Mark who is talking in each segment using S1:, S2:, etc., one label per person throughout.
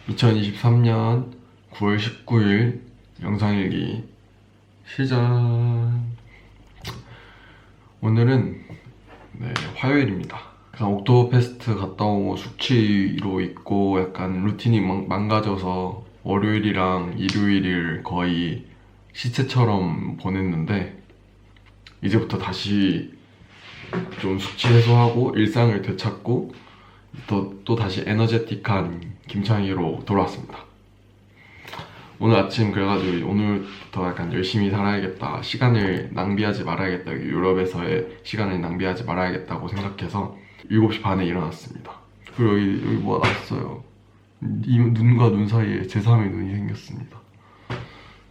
S1: 2023년 9월 19일 영상일기 시작. 오늘은 화요일입니다. 그냥 옥토버페스트 갔다 오고 숙취로 있고 약간 루틴이 망가져서 월요일이랑 일요일을 거의 시체처럼 보냈는데, 이제부터 다시 좀 숙취 해소하고 일상을 되찾고 또 다시 에너제틱한 김창희로 돌아왔습니다. 오늘 아침 그래가지고 오늘부터 약간 열심히 살아야겠다, 시간을 낭비하지 말아야겠다, 유럽에서의 시간을 낭비하지 말아야겠다고 생각해서 7시 반에 일어났습니다. 그리고 여기 뭐가 났어요. 이 눈과 눈 사이에 제3의 눈이 생겼습니다.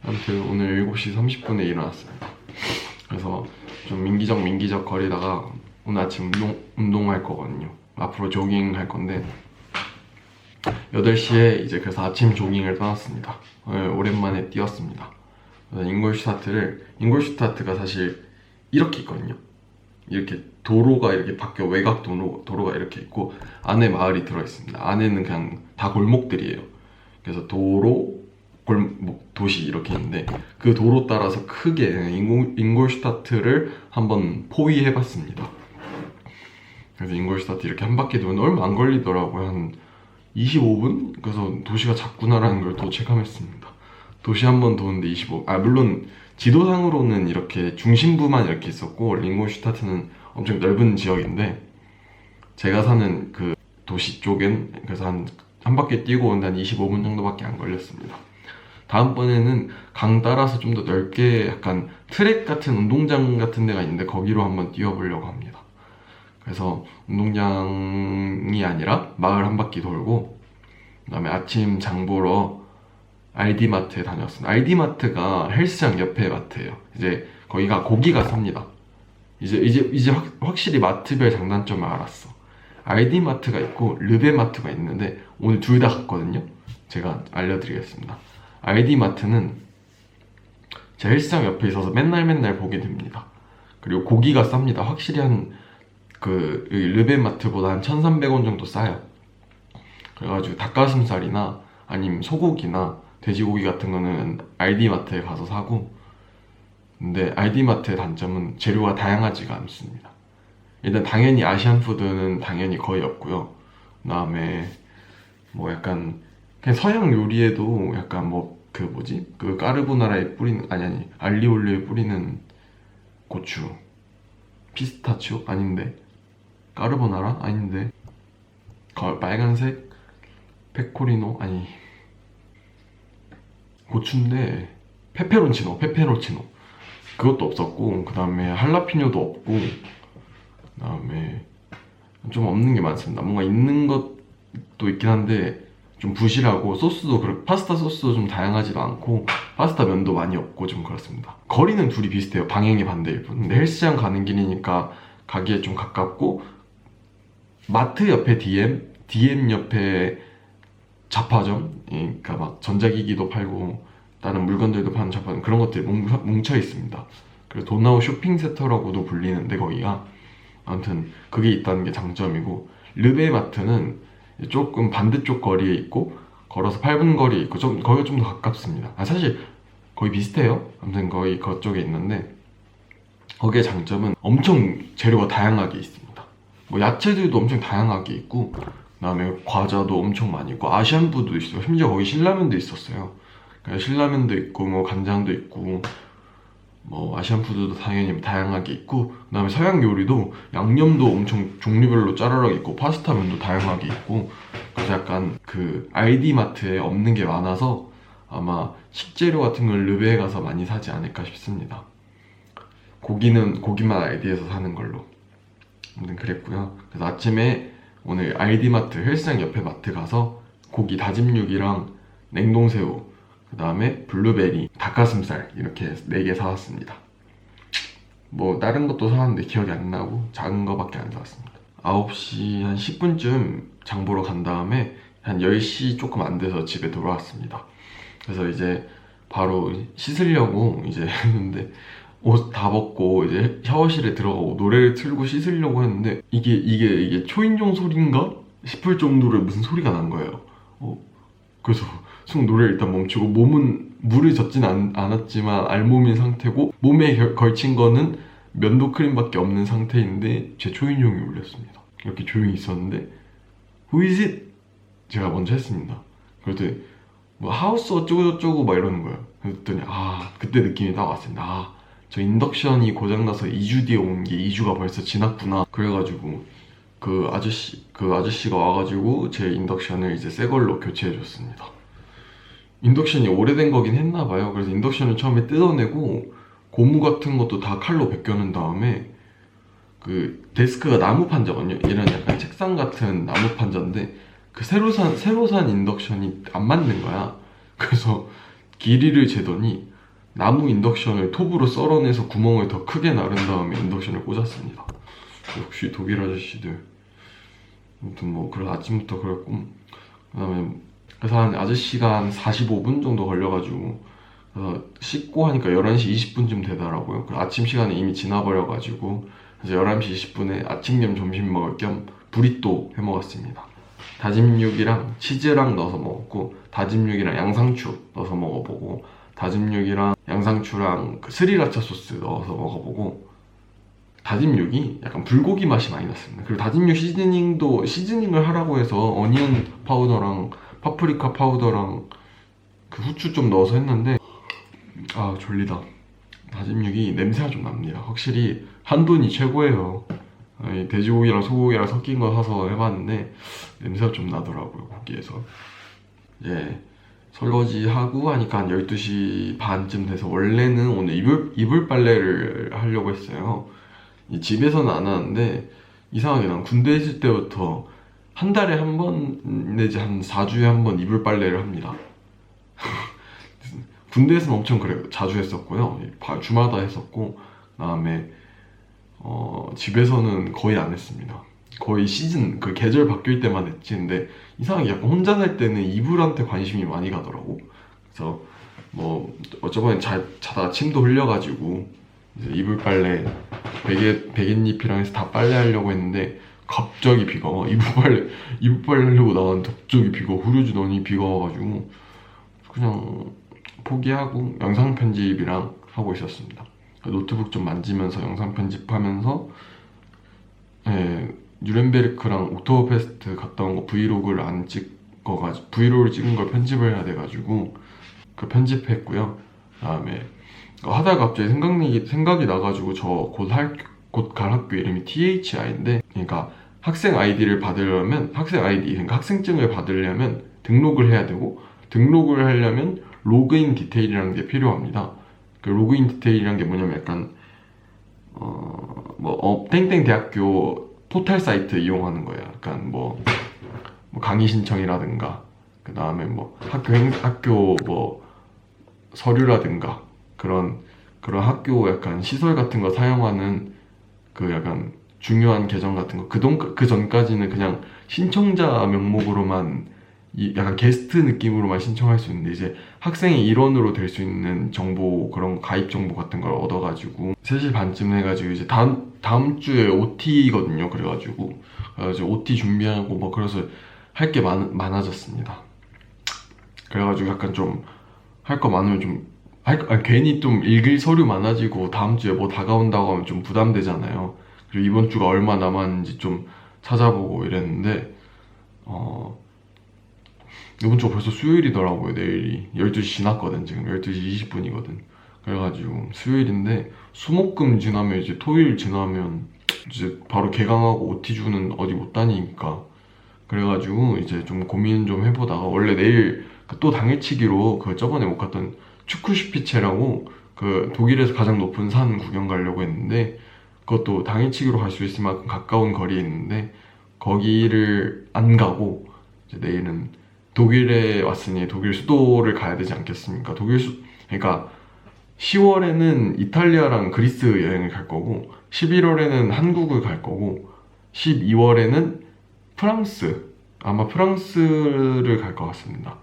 S1: 아무튼 오늘 7시 30분에 일어났습니다. 그래서 좀 민기적 거리다가 오늘 아침 운동할 거거든요. 앞으로 조깅 할 건데 8시에 이제 그래서 아침 조깅을 떠났습니다. 오랜만에 뛰었습니다. 잉골슈타트가 사실 이렇게 있거든요. 이렇게 도로가 이렇게 밖에 외곽 도로가 이렇게 있고 안에 마을이 들어있습니다. 안에는 그냥 다 골목들이에요. 그래서 도로, 골목, 도시 이렇게 있는데 그 도로 따라서 크게 잉골슈타트를 한번 포위해봤습니다. 그래서 잉골슈타트 이렇게 한 바퀴 도는데 얼마 안 걸리더라고요. 한 25분? 그래서 도시가 작구나라는 걸 또 체감했습니다. 도시 한 번 도는데 25분. 물론 지도상으로는 이렇게 중심부만 이렇게 있었고 잉골슈타트는 엄청 넓은 지역인데 제가 사는 그 도시 쪽엔 그래서 한 바퀴 뛰고 오는데 한 25분 정도밖에 안 걸렸습니다. 다음번에는 강 따라서 좀 더 넓게 약간 트랙 같은 운동장 같은 데가 있는데 거기로 한번 뛰어보려고 합니다. 그래서 운동장이 아니라 마을 한 바퀴 돌고 그 다음에 아침 장 보러 알디마트에 다녔습니다. 알디마트가 헬스장 옆에 마트예요. 이제 거기가 고기가 삽니다. 이제 확실히 마트별 장단점을 알았어. 알디마트가 있고 르베마트가 있는데 오늘 둘 다 갔거든요. 제가 알려드리겠습니다. 알디마트는 제 헬스장 옆에 있어서 맨날 보게 됩니다. 그리고 고기가 쌉니다. 확실히 르베마트보다 한 1,300원 정도 싸요. 그래가지고 닭가슴살이나 아니면 소고기나 돼지고기 같은 거는 알디마트에 가서 사고, 근데 알디마트의 단점은 재료가 다양하지가 않습니다. 일단 당연히 아시안 푸드는 당연히 거의 없고요. 그 다음에 뭐 약간 그냥 서양 요리에도 약간 그 까르보나라에 뿌리는 알리올리오에 뿌리는 고추, 피스타치오? 아닌데 까르보나라? 아닌데 빨간색 페코리노? 아니 고추인데 페페론치노 그것도 없었고, 그 다음에 할라피뇨도 없고, 그 다음에 좀 없는 게 많습니다. 뭔가 있는 것도 있긴 한데 좀 부실하고, 소스도 파스타 소스도 좀 다양하지도 않고 파스타 면도 많이 없고 좀 그렇습니다. 거리는 둘이 비슷해요. 방향이 반대일 뿐. 근데 헬스장 가는 길이니까 가기에 좀 가깝고, 마트 옆에 DM 옆에 잡화점, 그러니까 막 전자기기도 팔고 다른 물건들도 파는 잡화점, 그런 것들이 뭉쳐 있습니다. 그래서 도나우 쇼핑센터라고도 불리는데 거기가, 아무튼 그게 있다는 게 장점이고, 르베마트는 조금 반대쪽 거리에 있고 걸어서 8분 거리에 있고 거기가 좀 더 가깝습니다. 사실 거의 비슷해요. 아무튼 거의 그쪽에 있는데 거기의 장점은 엄청 재료가 다양하게 있습니다. 뭐 야채들도 엄청 다양하게 있고, 그 다음에 과자도 엄청 많이 있고 아시안 푸드도 있어요. 심지어 거기 신라면도 있었어요. 그러니까 신라면도 있고 뭐 간장도 있고 뭐 아시안 푸드도 당연히 다양하게 있고, 그 다음에 서양 요리도 양념도 엄청 종류별로 짜르륵 있고 파스타면도 다양하게 있고, 그래서 약간 그 알디마트에 없는 게 많아서 아마 식재료 같은 걸 르베에 가서 많이 사지 않을까 싶습니다. 고기만 알디에서 사는 걸로. 아무튼 그랬고요. 그래서 아침에 오늘 알디마트 헬스장 옆에 마트 가서 고기 다짐육이랑 냉동새우, 그 다음에 블루베리, 닭가슴살 이렇게 4개 사왔습니다. 뭐 다른 것도 사왔는데 기억이 안 나고 작은 거밖에 안 사왔습니다. 9시 한 10분쯤 장 보러 간 다음에 한 10시 조금 안 돼서 집에 돌아왔습니다. 그래서 이제 바로 씻으려고 이제 했는데 옷 다 벗고 이제 샤워실에 들어가고 노래를 틀고 씻으려고 했는데 이게 초인종 소리인가 싶을 정도로 무슨 소리가 난 거예요. 그래서 순간 노래를 일단 멈추고, 몸은 물을 젖진 않았지만 알몸인 상태고, 몸에 걸친 거는 면도 크림밖에 없는 상태인데 제 초인종이 울렸습니다. 이렇게 조용히 있었는데 Who is it? 제가 먼저 했습니다. 그랬더니 뭐 하우스 어쩌고저쩌고 막 이러는 거예요. 그랬더니 그때 느낌이 딱 왔습니다. 저 인덕션이 고장나서 2주 뒤에 온 게 2주가 벌써 지났구나. 그래가지고 그 아저씨가 와가지고 제 인덕션을 이제 새 걸로 교체해 줬습니다. 인덕션이 오래된 거긴 했나 봐요. 그래서 인덕션을 처음에 뜯어내고 고무 같은 것도 다 칼로 벗겨낸 다음에, 그 데스크가 나무 판자거든요. 이런 약간 책상 같은 나무 판자인데 그 새로 산 인덕션이 안 맞는 거야. 그래서 길이를 재더니 나무 인덕션을 톱으로 썰어내서 구멍을 더 크게 나른 다음에 인덕션을 꽂았습니다. 역시 독일 아저씨들. 아무튼 뭐 그래서 아침부터 그랬고, 그다음에 그래서 한 아저씨가 한 45분 정도 걸려가지고, 그래서 씻고 하니까 11시 20분쯤 되더라고요. 아침 시간에 이미 지나버려가지고, 그래서 11시 20분에 아침 겸 점심 먹을 겸 브리또 해 먹었습니다. 다진 육이랑 치즈랑 넣어서 먹었고, 다진 육이랑 양상추 넣어서 먹어보고, 다진 육이랑 양상추랑 그 스리라차 소스 넣어서 먹어보고, 다진 육이 약간 불고기 맛이 많이 났습니다. 그리고 다진 육 시즈닝을 하라고 해서 어니언 파우더랑 파프리카 파우더랑 그 후추 좀 넣어서 했는데, 졸리다. 다진 육이 냄새가 좀 납니다. 확실히 한돈이 최고예요. 돼지고기랑 소고기랑 섞인 거 사서 해봤는데 냄새가 좀 나더라고요, 고기에서. 이제 설거지 하고 하니까 한 12시 반쯤 돼서, 원래는 오늘 이불 빨래를 하려고 했어요. 집에서는 안 하는데 이상하게 난 군대 있을 때부터 한 달에 한 번 내지 한 4주에 한 번 이불 빨래를 합니다. 군대에서는 엄청 자주 했었고요. 주마다 했었고, 그다음에 집에서는 거의 안 했습니다. 거의 그 계절 바뀔 때만 했지. 근데 이상하게 약간 혼자 살 때는 이불한테 관심이 많이 가더라고. 그래서 뭐 어쩌면 자다가 침도 흘려가지고 이제 이불 빨래 베갯잎이랑 해서 다 빨래하려고 했는데 갑자기 비가 와. 이불 빨래 하려고 나왔는데 갑자기 비가 후루주더니 비가 와가지고 그냥 포기하고 영상 편집이랑 하고 있었습니다. 노트북 좀 만지면서 영상 편집하면서, 뉴렌베르크랑 옥토버페스트 갔다 온 거 브이로그를 안 찍어가지고, 브이로그를 찍은 걸 편집을 해야 돼가지고 그 편집했고요. 그다음에 하다가 갑자기 생각이 나가지고 저 곧 갈 학교 이름이 THI인데, 그러니까 학생 아이디를 받으려면 그러니까 학생증을 받으려면 등록을 해야 되고, 등록을 하려면 로그인 디테일이라는 게 필요합니다. 그 로그인 디테일이란 게 뭐냐면 약간 땡땡 대학교 포털 사이트 이용하는 거예요. 약간 뭐 강의 신청이라든가, 그 다음에 뭐 학교 뭐 서류라든가 그런 학교 약간 시설 같은 거 사용하는 그 약간 중요한 계정 같은 거, 그 전까지는 그냥 신청자 명목으로만 약간 게스트 느낌으로만 신청할 수 있는데, 이제 학생의 일원으로 될 수 있는 정보, 그런 가입 정보 같은 걸 얻어가지고 3시 반쯤 해가지고 이제 다음 주에 OT거든요. 그래가지고 OT 준비하고 뭐 그래서 할 게 많아졌습니다. 그래가지고 약간 좀 할 거 많으면 괜히 좀 읽을 서류 많아지고 다음 주에 뭐 다가온다고 하면 좀 부담되잖아요. 그리고 이번 주가 얼마 남았는지 좀 찾아보고 이랬는데, 이번 주가 벌써 수요일이더라고요. 내일이 12시 지났거든. 지금 12시 20분이거든 그래가지고 수요일인데, 수목금 지나면 이제 토요일 지나면 이제 바로 개강하고 OT주는 어디 못 다니니까, 그래가지고 이제 좀 고민 좀 해보다가, 원래 내일 또 당일치기로 그 저번에 못 갔던 추크슈피체라고 그 독일에서 가장 높은 산 구경 가려고 했는데, 그것도 당일치기로 갈 수 있을 만큼 가까운 거리에 있는데 거기를 안 가고, 이제 내일은 독일에 왔으니 독일 수도를 가야 되지 않겠습니까? 그러니까 10월에는 이탈리아랑 그리스 여행을 갈 거고, 11월에는 한국을 갈 거고, 12월에는 아마 프랑스를 갈 것 같습니다.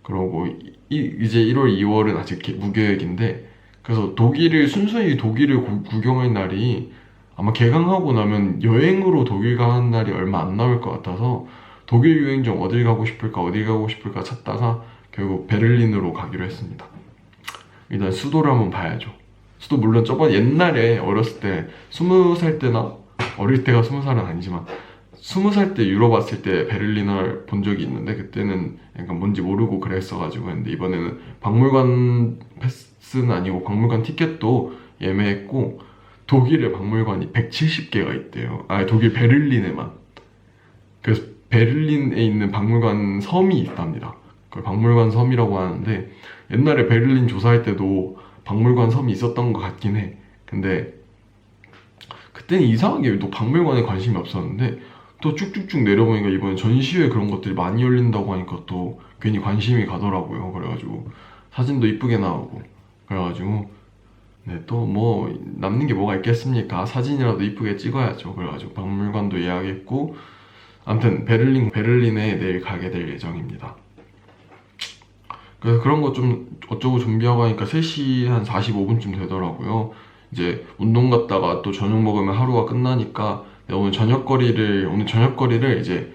S1: 그러고 이제 1월, 2월은 아직 무계획인데, 그래서 순수히 독일을 구경할 날이 아마 개강하고 나면 여행으로 독일 가는 날이 얼마 안 나올 것 같아서 독일 여행 중 어딜 가고 싶을까 찾다가 결국 베를린으로 가기로 했습니다. 일단 수도를 한번 봐야죠. 수도 물론 저번 옛날에 어렸을 때 20살 때나 어릴 때가 20살은 아니지만 20살 때 유럽 왔을 때 베를린을 본 적이 있는데 그때는 약간 뭔지 모르고 그랬어가지고 했는데 이번에는 박물관 패스는 아니고 박물관 티켓도 예매했고 독일의 박물관이 170개가 있대요. 독일 베를린에만. 그래서 베를린에 있는 박물관 섬이 있답니다. 그걸 박물관 섬이라고 하는데 옛날에 베를린 조사할 때도 박물관 섬이 있었던 것 같긴 해. 근데 그때는 이상하게 또 박물관에 관심이 없었는데 또 쭉쭉쭉 내려보니까 이번에 전시회 그런 것들이 많이 열린다고 하니까 또 괜히 관심이 가더라고요. 그래가지고 사진도 이쁘게 나오고 그래가지고 네, 또 뭐 남는 게 뭐가 있겠습니까? 사진이라도 이쁘게 찍어야죠. 그래가지고 박물관도 예약했고 아무튼 베를린에 내일 가게 될 예정입니다. 그래서 그런 거 좀 어쩌고 준비하고 하니까 3시 한 45분쯤 되더라고요. 이제 운동 갔다가 또 저녁 먹으면 하루가 끝나니까 오늘 저녁거리를 이제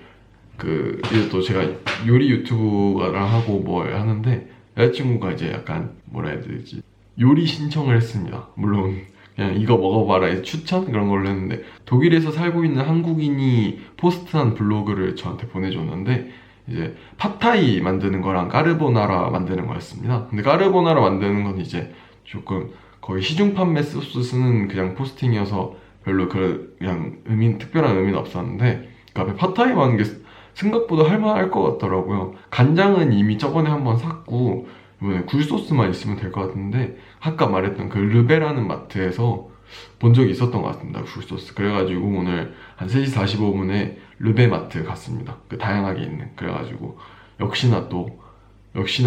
S1: 이제 또 제가 요리 유튜브를 하고 뭘 하는데 여자친구가 이제 약간 뭐라 해야 되지? 요리 신청을 했습니다. 물론 그냥 이거 먹어봐라 추천 그런 걸로 했는데 독일에서 살고 있는 한국인이 포스트한 블로그를 저한테 보내줬는데 이제 팟타이 만드는 거랑 까르보나라 만드는 거였습니다. 근데 까르보나라 만드는 건 이제 조금 거의 시중 판매 소스 쓰는 그냥 포스팅이어서 별로 그냥 특별한 의미는 없었는데 그 앞에 팟타이 만드는 게 생각보다 할만할 것 같더라고요. 간장은 이미 저번에 한번 샀고 이번에 굴소스만 있으면 될 것 같은데 아까 말했던 그 르베라는 마트에서 본 적이 있었던 것 같습니다. 굴소스. 그래가지고 오늘 한 3시 45분에 르베 마트 갔습니다. 다양하게 있는. 그래가지고 역시나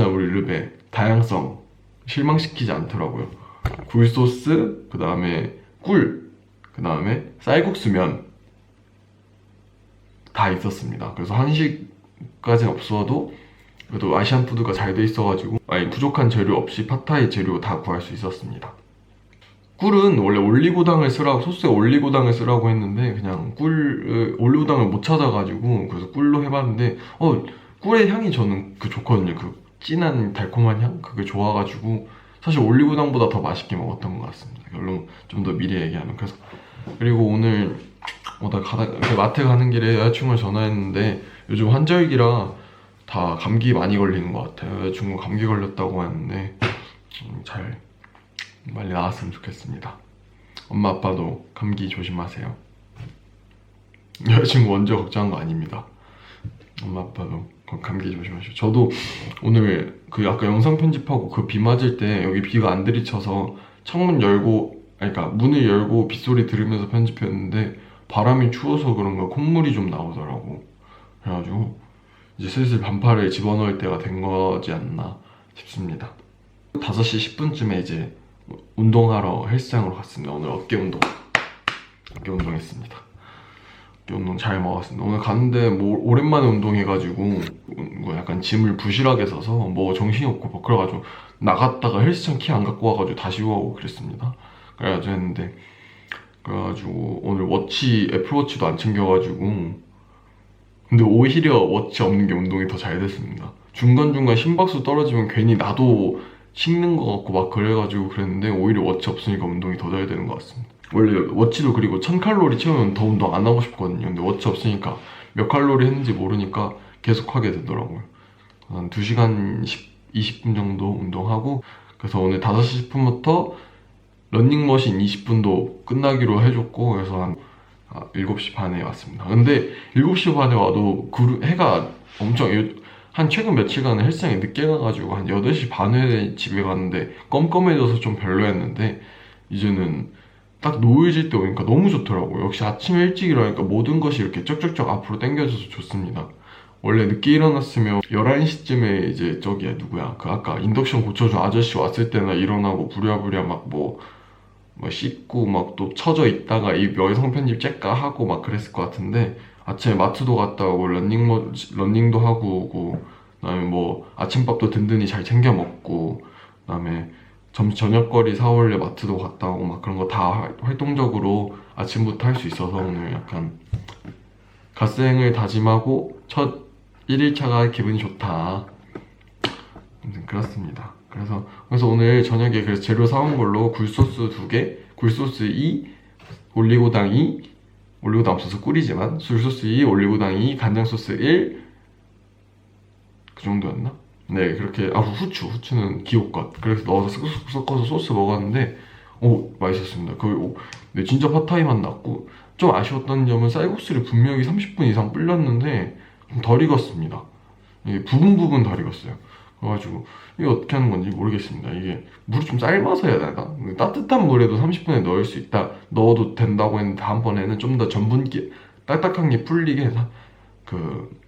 S1: 우리 르베 다양성 실망시키지 않더라고요. 굴소스, 그 다음에 꿀, 그 다음에 쌀국수면 다 있었습니다. 그래서 한식까지는 없어도 그래도 아시안 푸드가 잘 돼 있어가지고 부족한 재료 없이 팟타이 재료 다 구할 수 있었습니다. 꿀은 원래 소스에 올리고당을 쓰라고 했는데 그냥 올리고당을 못 찾아가지고 그래서 꿀로 해봤는데 꿀의 향이 저는 좋거든요. 그 진한 달콤한 향 그게 좋아가지고 사실 올리고당보다 더 맛있게 먹었던 것 같습니다. 결론 좀 더 미리 얘기하면 그리고 오늘 마트 가는 길에 여자친구가 전화했는데 요즘 환절기라 다 감기 많이 걸리는 것 같아요. 여자친구 감기 걸렸다고 하는데 잘 빨리 나았으면 좋겠습니다. 엄마 아빠도 감기 조심하세요. 여자친구 먼저 걱정한 거 아닙니다. 엄마 아빠도 감기 조심하시고 저도 오늘 아까 영상 편집하고 비 맞을 때 여기 비가 안 들이쳐서 문을 열고 빗소리 들으면서 편집했는데 바람이 추워서 그런가 콧물이 좀 나오더라고. 그래가지고 이제 슬슬 반팔을 집어넣을 때가 된 거지 않나 싶습니다. 5시 10분쯤에 이제 운동하러 헬스장으로 갔습니다. 오늘 어깨 운동했습니다. 어깨 운동 잘 먹었습니다. 오늘 갔는데 오랜만에 운동해가지고 약간 짐을 부실하게 사서 정신이 없고 그래가지고 나갔다가 헬스장 키 안 갖고 와가지고 다시 오고 그랬습니다. 그래가지고 오늘 애플워치도 안 챙겨가지고 근데 오히려 워치 없는 게 운동이 더 잘 됐습니다. 중간중간 심박수 떨어지면 괜히 나도 식는 것 같고 막 그래가지고 그랬는데 오히려 워치 없으니까 운동이 더 잘 되는 것 같습니다. 원래 워치도 그리고 1000칼로리 채우면 더 운동 안 하고 싶거든요. 근데 워치 없으니까 몇 칼로리 했는지 모르니까 계속 하게 되더라고요. 한 2시간 20분 정도 운동하고 그래서 오늘 5시 10분부터 러닝머신 20분도 끝나기로 해줬고 그래서 한 7시 반에 왔습니다. 근데 7시 반에 와도 해가 한 최근 며칠간은 헬스장에 늦게 가가지고 한 8시 반에 집에 갔는데 껌껌해져서 좀 별로였는데 이제는 딱 노을 질 때 오니까 너무 좋더라고요. 역시 아침 일찍 일어나니까 모든 것이 이렇게 쩍쩍쩍 앞으로 당겨져서 좋습니다. 원래 늦게 일어났으면 11시쯤에 이제 아까 인덕션 고쳐준 아저씨 왔을 때나 일어나고 부랴부랴 씻고 또 처져 있다가 이 영상 편집 째까 하고 그랬을 것 같은데 아침에 마트도 갔다 오고 러닝도 하고 오고 그다음에 아침밥도 든든히 잘 챙겨 먹고 그다음에 저녁거리 사올래 마트도 갔다 오고 그런 거 다 활동적으로 아침부터 할 수 있어서 오늘 약간 갓생을 다짐하고 첫 1일차가 기분이 좋다. 아무튼 그렇습니다. 그래서 오늘 저녁에 그래서 재료 사온 걸로 굴소스 2개, 굴소스 2, 올리고당 2, 올리고당 없어서 꿀이지만 굴소스 2, 올리고당 2, 간장소스 1, 그 정도였나? 네, 그렇게. 아, 후추는 기호껏 그래서 넣어서 섞어서 소스 먹었는데 오, 맛있었습니다. 네, 진짜 팟타이 맛 났고, 좀 아쉬웠던 점은 쌀국수를 분명히 30분 이상 불렸는데 좀 덜 익었습니다. 이게 부분 덜 익었어요. 그래가지고 이게 어떻게 하는 건지 모르겠습니다. 이게 물이 좀 삶아서 해야 되나? 따뜻한 물에도 30분에 넣을 수 있다, 넣어도 된다고 했는데 다음번에는 좀 더 전분기 딱딱한 게 풀리게 해서 그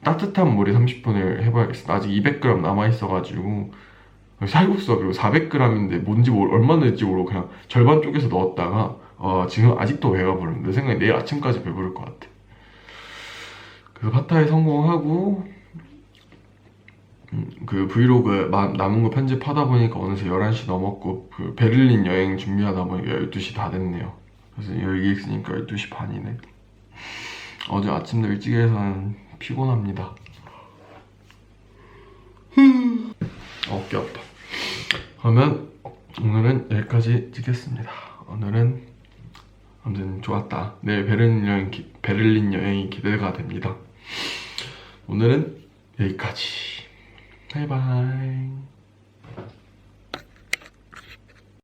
S1: 따뜻한 물에 30분을 해봐야겠습니다. 아직 200g 남아있어가지고 쌀국수가 그리고 400g인데 뭔지 얼마 넣을지 모르고 그냥 절반 쪼개서 넣었다가 지금 아직도 배가 부르는데 내 생각에 내일 아침까지 배부를 것 같아. 그래서 팟타이 성공하고 그 브이로그 남은 거 편집하다 보니까 어느새 11시 넘었고, 그 베를린 여행 준비하다 보니까 12시 다 됐네요. 그래서 여기 있으니까 12시 반이네. 어제 아침도 일찍 해서 피곤합니다. 어깨 아파. 그러면 오늘은 여기까지 찍겠습니다. 오늘은 아무튼 좋았다. 내일 베를린 여행이 기대가 됩니다. 오늘은 여기까지. 바이바이.